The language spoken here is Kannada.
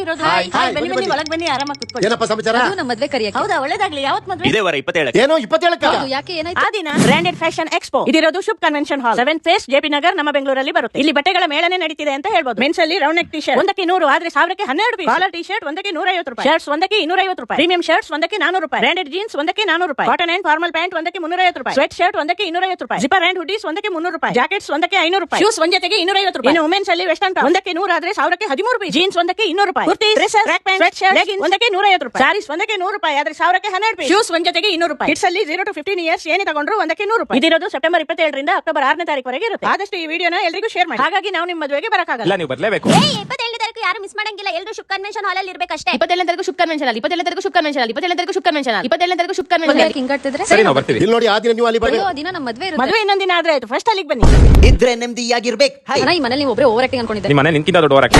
ಬಂದಿರೋದು. ಹಾಯ್. ಬನ್ನಿ ಬನ್ನಿ ಒಳಗ್ ಬನ್ನಿ, ಆರಾಮಾಗಿ ಕುತ್ಕೊಳ್ಳಿ. ಏನಪ್ಪ ಸಮಾಚಾರ? ಅದು ನಮ್ಮ ಮದ್ವೆ ಕರಿಯಕ್ಕೆ. ಹೌದಾ, ಒಳ್ಳೇದಾಗ್ಲಿ. ಯಾವತ್ ಮದ್ವೆ? ಇದೇ ವಾರ 27 ಏನು 27ಕ್ಕೆ? ಹೌದು, ಯಾಕೆ ಏನಾಯ್ತು? ಆ ದಿನ ಬ್ರಾಂಡೆಡ್ ಫ್ಯಾಷನ್ ಎಕ್ಸ್ಪೋ ಇದಿರೋದು Shubh convention hall 7th phase JP Nagar ನಮ್ಮ ಬೆಂಗಳೂರಲ್ಲಿ ಬರುತ್ತೆ. ಇಲ್ಲಿ ಬಟ್ಟೆಗಳ ಮೇಳನೆ ನಡೀತಿದೆ ಅಂತ ಹೇಳ್ಬೋದು. ಮೆನ್ಸ್ ಅಲ್ಲಿ ರೌಂಡ್ ನೆಕ್ ಟಿ ಶರ್ಟ್ ಒಂದಕ್ಕೆ 100, ಆದ್ರೆ 1000ಕ್ಕೆ 12 ಪೀಸ್. ಕಾಲರ್ ಟಿ ಶರ್ಟ್ ಒಂದಕ್ಕೆ 150 ರೂಪಾಯಿ. ಶರ್ಟ್ಸ್ ಒಂದಕ್ಕೆ 250 ರೂಪಾಯಿ. ಪ್ರೀಮಿಯಂ ಶರ್ಟ್ಸ್ ಒಂದಕ್ಕೆ 400 ರೂಪಾಯಿ. ಬ್ರಾಂಡೆಡ್ ಜೀನ್ಸ್ ಒಂದಕ್ಕೆ 400 ರೂಪಾಯಿ. ಕಾಟನ್ ಅಂಡ್ ಫಾರ್ಮಲ್ ಪ್ಯಾಂಟ್ ಒಂದಕ್ಕೆ 350 ರೂಪಾಯಿ. ಸ್ವೆಟ್ ಶರ್ಟ್ ಒಂದಕ್ಕೆ 250 ರೂಪಾಯಿ. ಜಿಪ್ಪರ್ ಅಂಡ್ ಹುಡೀಸ್ ಒಂದಕ್ಕೆ 300 ರೂಪಾಯಿ. ಜಾಕೆಟ್ಸ್ ಒಂದಕ್ಕೆ 500 ರೂಪಾಯಿ. ಶೂಸ್ ಒಂದ್ ಜೊತೆಗೆ 250 ರೂಪಾಯಿ. ಇನ್ನು ವುಮೆನ್ಸ್ ಅಲ್ಲಿ ವೆಸ್ಟರ್ನ್ ಟಾಪ್ ಒಂದಕ್ಕೆ 100, ಆದ್ರೆ 1000ಕ್ಕೆ 13 ರೂಪಾಯಿ. ಜೀನ್ಸ್ ಒಂದಕ್ಕೆ 200 ರೂಪಾಯಿ. Kurti, dresses, track pant, sweat shirt, leggings ಒಂದಕ್ಕೆ 150 ರೂಪಾಯಿ. ಸಾರೀಸ್ ಒಂದಕ್ಕೆ 100 ರೂಪಾಯಿ, ಆದ್ರೆ 1000ಕ್ಕೆ 12 ಪೀಸ್. ಶೂಸ್ ಒಂದ್ ಜೊತೆಗೆ 200 ರೂಪಾಯಿ. ಕಿಡ್ಸ್ ಅಲ್ಲಿ 0 to 15 ಇಯರ್ಸ್ ಏನೇ ತಗೊಂಡ್ರು ಒಂದಕ್ಕೆ 100 ರೂಪಾಯಿ. ಇದಿರೋದು ಸೆಪ್ಟೆಂಬರ್ 27 ರಿಂದ ಅಕ್ಟೋಬರ್ 6ನೇ ತಾರೀಕುವರೆಗೆ ಇರುತ್ತೆ. ಆದಷ್ಟು ಈ ವಿಡಿಯೋನ ಎಲ್ಲರಿಗೂ ಶೇರ್ ಮಾಡಿ. ಹಾಗಾಗಿ ನಾವು ನಿಮ್ಮ ಮದುವೆಗೆ ಬರಕಾಗಲ್ಲ, ನೀವು ಬರಲೇಬೇಕು. 27ನೇ ತಾರೀಕು ಯಾರು ಮಿಸ್ ಮಾಡಂಗಿಲ್ಲ. ಎಲ್ಲರೂ ಶುಭ್ ಕನ್ವೆನ್ಷನ್ ಹಾಲ್ ಅಲ್ಲಿ ಇರ್ಬೇಕಷ್ಟೇ. 27ನೇ ತಾರೀಕು ಶುಭ್ ಕನ್ವೆನ್ಷನ್ ಅಲ್ಲಿ, 27ನೇ ತಾರೀಕು ಶುಭ್ ಕನ್ವೆನ್ಷನ್ ಅಲ್ಲಿ, 27ನೇ ತಾರೀಕು ಶುಭ್ ಕನ್ವೆನ್ಷನ್ ಅಲ್ಲಿ, 27ನೇ ತಾರೀಕು ಶುಭ್ ಕನ್ವೆನ್ಷನ್ ಅಲ್ಲಿ ಹಿಂಗಾಡ್ತಿದ್ರೆ ಸರಿ, ನಾವು ಬರ್ತೀವಿ. ಇಲ್ಲಿ ನೋಡಿ, ಆ ದಿನ ನೀವು ಅಲ್ಲಿ ಅಯ್ಯೋ, ಬರ್ಬೇಕು. ಆ ದಿನ ನಮ್ಮ ಮದ್ವೆ ಇರುತ್ತೆ. ಮದುವೆ ಇನ್ನೊಂದ್ ದಿನ ಆದ್ರೆ ಆಯ್ತು. ಫಸ್ಟ್ ಅಲ್ಲಿಗೆ ಬನ್ನಿ. ಇದ್ರೆ ನೆಮ್ಮದಿಯಾಗಿರ್ಬೇಕು. ಅಣ್ಣ, ಈ ಮನೇಲಿ ನೀವು ಒಬ್ಬರೇ ಓವರ್ ಆಕ್ಟಿಂಗ್ ಅನ್ಕೊಂಡಿದ್ದೆ. ನಿಮ್ಮ ಮನೆ ನಿನ್ಕಿಂತ ದೊಡ್ಡವರಾಗಿ